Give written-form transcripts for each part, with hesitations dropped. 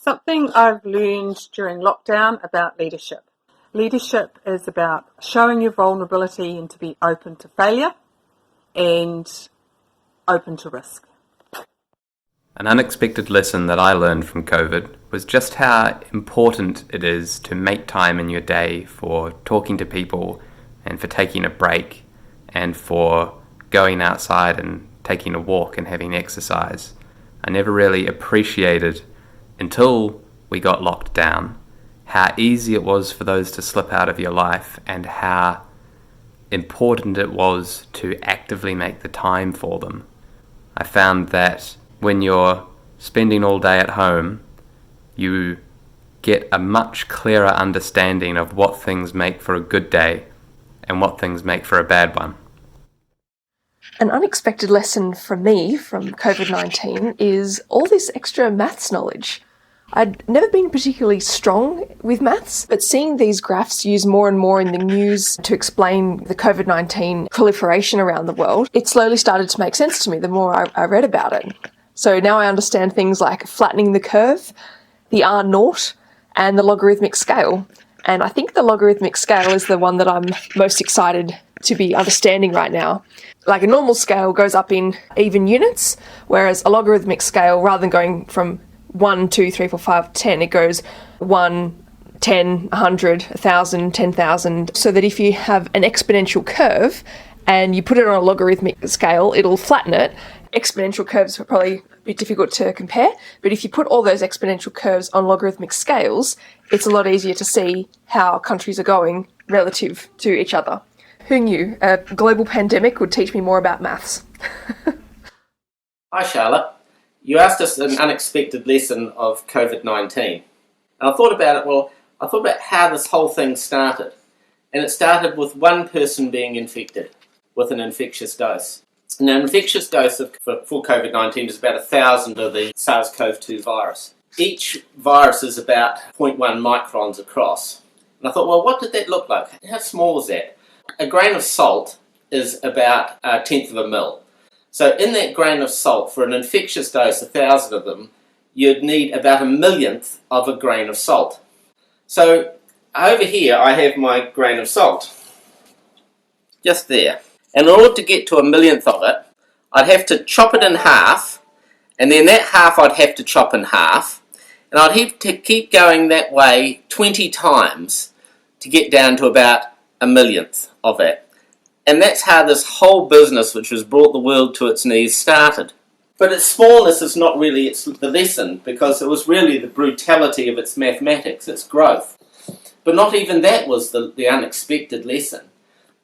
Something I've learned during lockdown about leadership. Leadership is about showing your vulnerability and to be open to failure and open to risk. An unexpected lesson that I learned from COVID was just how important it is to make time in your day for talking to people and for taking a break and for going outside and taking a walk and having exercise. I never really appreciated, until we got locked down, how easy it was for those to slip out of your life and how important it was to actively make the time for them. I found that when you're spending all day at home, you get a much clearer understanding of what things make for a good day and what things make for a bad one. An unexpected lesson from me from COVID-19 is all this extra maths knowledge. I'd never been particularly strong with maths, but seeing these graphs used more and more in the news to explain the COVID-19 proliferation around the world, it slowly started to make sense to me the more I read about it. So now I understand things like flattening the curve, the R0, and the logarithmic scale. And I think the logarithmic scale is the one that I'm most excited to be understanding right now. Like a normal scale goes up in even units, whereas a logarithmic scale, rather than going from 1, 2, 3, 4, 5, 10, it goes 1, 10, 100, 1,000, 10,000, so that if you have an exponential curve and you put it on a logarithmic scale, it'll flatten it. Exponential curves are probably a bit difficult to compare, but if you put all those exponential curves on logarithmic scales, it's a lot easier to see how countries are going relative to each other. Who knew a global pandemic would teach me more about maths? Hi Charlotte. You asked us an unexpected lesson of COVID-19. And I thought about how this whole thing started. And it started with one person being infected with an infectious dose. Now, an infectious dose for COVID-19 is about 1,000 of the SARS-CoV-2 virus. Each virus is about 0.1 microns across. And I thought, well, what did that look like? How small is that? A grain of salt is about a tenth of a mil. So in that grain of salt, for an infectious dose, 1,000 of them, you'd need about a millionth of a grain of salt. So over here I have my grain of salt, just there. And in order to get to a millionth of it, I'd have to chop it in half, and then that half I'd have to chop in half, and I'd have to keep going that way 20 times to get down to about a millionth of it. And that's how this whole business, which has brought the world to its knees, started. But its smallness is not really the lesson, because it was really the brutality of its mathematics, its growth. But not even that was the unexpected lesson.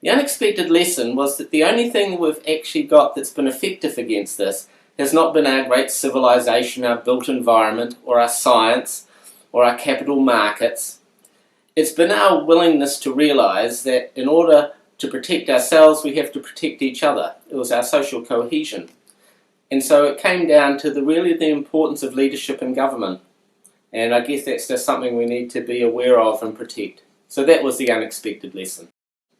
The unexpected lesson was that the only thing we've actually got that's been effective against this has not been our great civilization, our built environment, or our science, or our capital markets. It's been our willingness to realise that in order to protect ourselves, we have to protect each other. It was our social cohesion. And so it came down to the importance of leadership and government. And I guess that's just something we need to be aware of and protect. So that was the unexpected lesson.